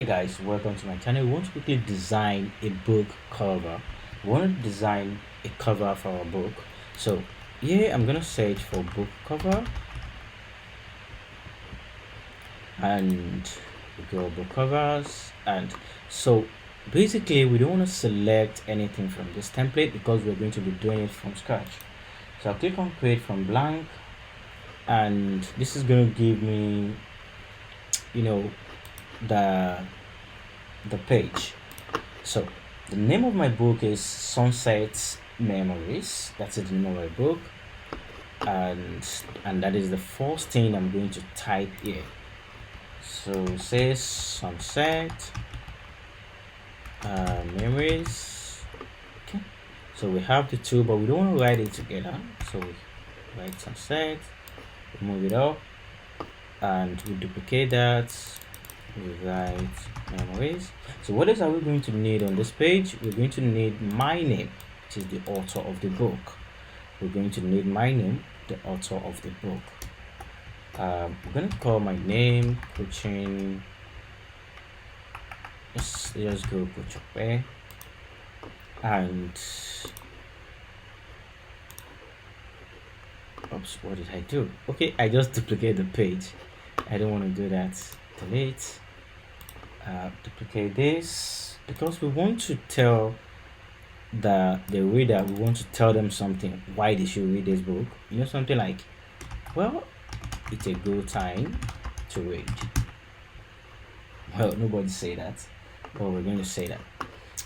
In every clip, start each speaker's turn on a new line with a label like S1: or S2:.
S1: Guys, welcome to my channel. We want to quickly design a book cover. We want to design a cover for our book. So here I'm gonna search for book cover and we go book covers. And so basically we don't want to select anything from this template because we're going to be doing it from scratch. So I'll click on create from blank, and this is going to give me the page. So the name of my book is Sunset Memories. That's the name of my book, and that is the first thing I'm going to type here. So it says Sunset Memories. Okay, so we have the two, but we don't want to write it together. So we write Sunset, we move it up, and we duplicate that. We write memories. So what else are we going to need on this page? We're going to need my name, which is the author of the book. We're going to need my name, the author of the book. We're going to call my name coaching. Let's just go coach away. And oops, what did I do? Okay, I just duplicate the page. I don't want to do that. Delete. Duplicate this because we want to tell the reader, we want to tell them something, why they should read this book. Something like, well, it's a good time to read. Well, nobody say that, but we're going to say that.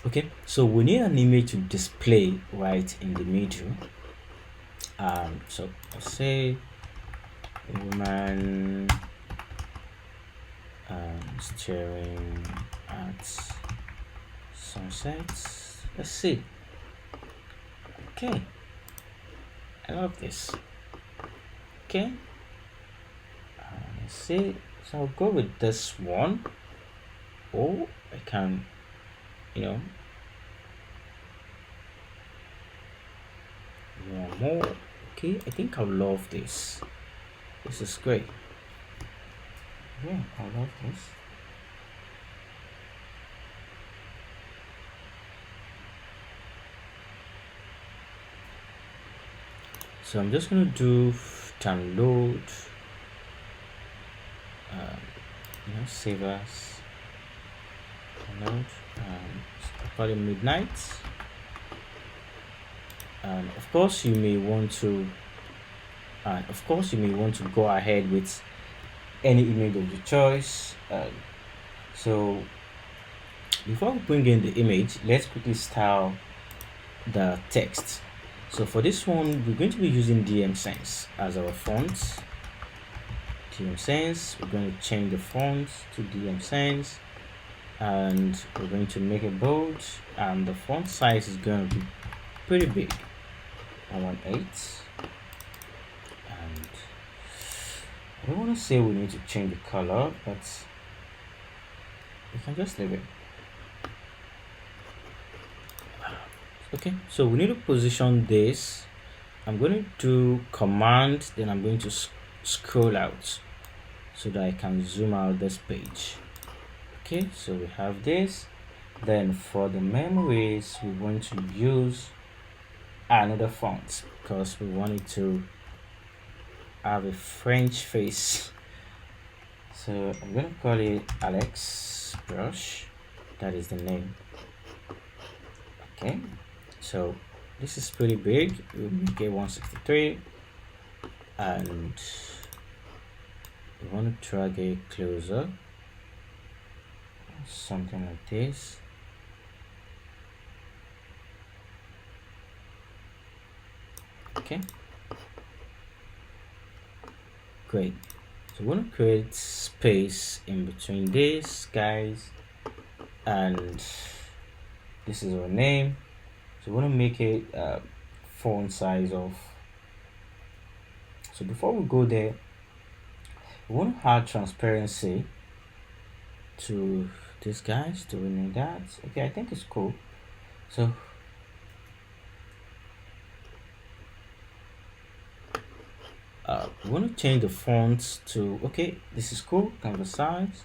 S1: Okay, so we need an image to display right in the middle. So let's say woman staring at sunsets. Let's see. Okay, I love this. Okay, let's see. So I'll go with this one. Oh, I can, one more. Okay, I think I love this. This is great. Yeah, I love this. So I'm just going to do download, save as download, call it midnight. And of course you may want to go ahead with any image of your choice. So before we bring in the image, let's quickly style the text. So for this one, we're going to be using DM Sense as our font. DM Sense, we're going to change the font to DM Sense, and we're going to make it bold, and the font size is going to be pretty big. I want 8. And I don't want to say we need to change the color, but we can just leave it. Okay, so we need to position this. I'm going to do command, then I'm going to scroll out so that I can zoom out this page. Okay, so we have this. Then for the memories, we want to use another font because we want it to have a French face. So I'm going to call it Alex Brush. That is the name. Okay, so this is pretty big. We'll make it 163, and we want to drag it closer, something like this. Okay, great. So we want to create space in between this, guys, and this is our name. So we want to make it font size of. So before we go there, we want to add transparency to this, guys, to rename that. Okay, I think it's cool. So we want to change the fonts to, okay, this is cool, Canva size,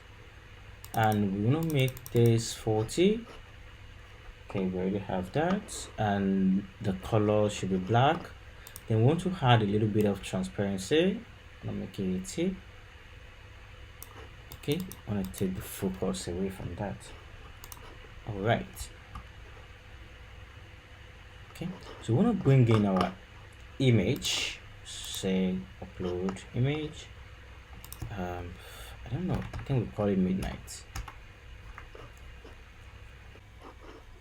S1: and we want to make this 40. Okay, we already have that, and the color should be black. Then we want to add a little bit of transparency. I'm gonna make it 80. Okay, I want to take the focus away from that. All right. Okay, so we want to bring in our image. Say upload image. I don't know. I think we call it midnight.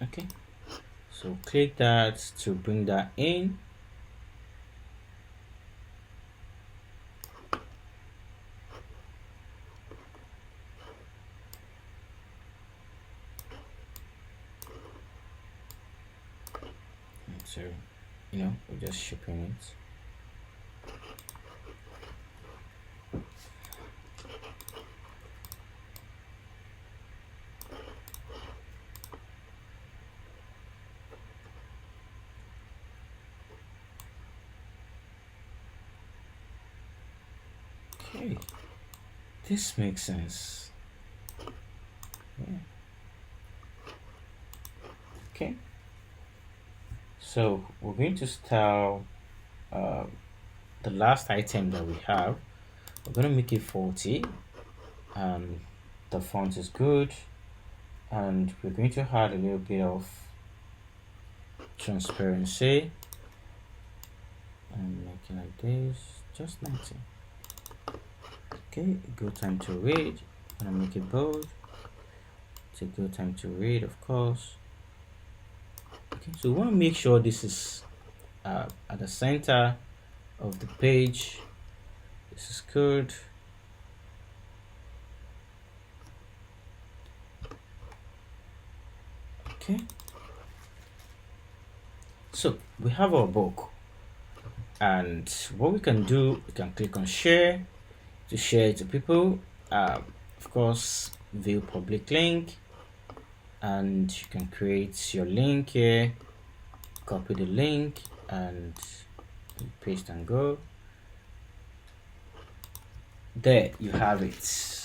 S1: Okay, so click that to bring that in. So, we're just shipping it. Okay, this makes sense. Yeah. Okay, so we're going to style the last item that we have. We're going to make it 40, and the font is good, and we're going to add a little bit of transparency and make it like this, just 90. Okay, good time to read. I'm gonna make it bold. Take good time to read, of course. Okay, so we want to make sure this is at the center of the page. This is good. Okay, so we have our book, and what we can do, we can click on share to share it to people. Of course, view public link, and you can create your link here, copy the link and paste and go. There you have it.